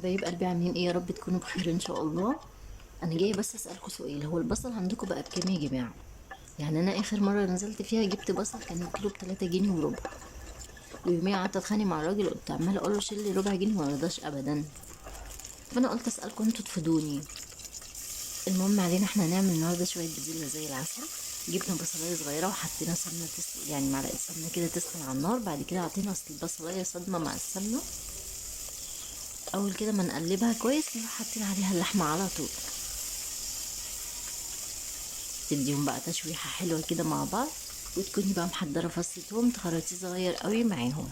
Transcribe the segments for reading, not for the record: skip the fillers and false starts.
حبايب قلبي، عاملين ايه؟ يا رب تكونوا بخير ان شاء الله. انا جايه بس اسالكم سؤال، هو البصل عندكم بقى بكام يا جماعه؟ يعني انا اخر مره نزلت فيها جبت بصل كان الكيلو ب3 جنيه وربع، ويوميا قعدت اتخانق مع الراجل، قلت عماله اقول له شيل لي ربع جنيه، ما رضاش ابدا. فانا قلت اسالكم انتوا تفيدوني. المهم علينا احنا هنعمل النهارده شويه بزله زي العسل. جبنا بصلايه صغيره وحطينا سمنه تسلق، يعني معلقه سمنه كده تسخن على النار، بعد كده حطينا اصل البصلايه صدمه مع السمنه. اول كده ما نقلبها كويس نروح حاطين عليها اللحمه على طول، تديهم بقى تشويحة حلوة كده مع بعض. وتكوني بقى محضرة فص توم تخرطيه صغير قوي معاهم.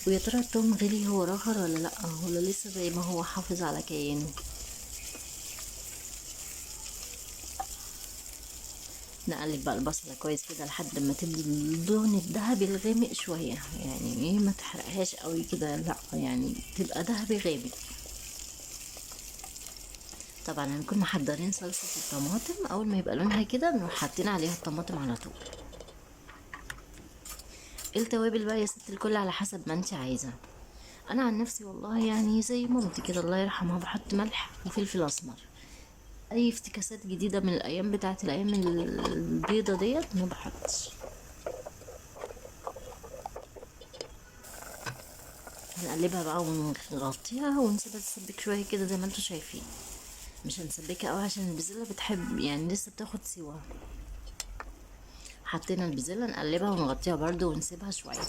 ويا ترى التوم غلي هو رخر ولا لأ، ولا لسه زي ما هو حافظ على كيانه؟ نقلب بقى البصلة كويس كده لحد ما تدي اللون الذهبي الغامق شوية، يعني ايه ما تحرقهاش قوي كده، لا يعني تبقى ذهبي غامق. طبعا هنكون محضرين صلصة الطماطم، اول ما يبقى لونها كده نروح حاطين عليها الطماطم على طول. التوابل بقى يا ست الكل على حسب ما انت عايزة. انا عن نفسي والله يعني زي مامتي كده الله يرحمها، بحط ملح وفلفل اسمر. اي افتكاسات جديده من الايام بتاعت الايام البيضه ديت ما بحطش. هنقلبها بقى ونغطيها ونسيبها تسبك شويه كده زي ما انتوا شايفين. مش هنسبكها قوي عشان البزله بتحب يعني لسه بتاخد سوا. حطينا البزله نقلبها ونغطيها برضو ونسيبها شويه.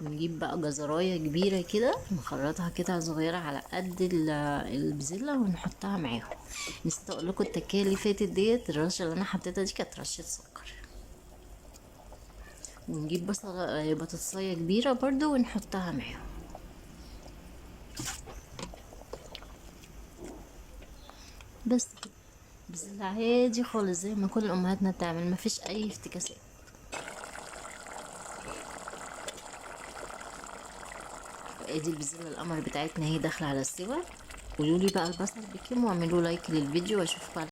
نجيب بقى جزرايه كبيره كده نخرطها كده صغيره على قد البزله ونحطها معاهم. نسيت اقول لكم التكيه اللي فاتت ديت، الرشه اللي انا حطيتها دي كانت رشه سكر. ونجيب بصله بطاطسايه كبيره برضو ونحطها معاهم. بس كده، بزله عادي خالص زي ما كل امهاتنا بتعمل، مفيش اي افتكاسات. ادي البزله القمر بتاعتنا هي داخله على السوا. قولوا لي بقى البصل بكام، واعملوا لايك للفيديو، واشوفكم على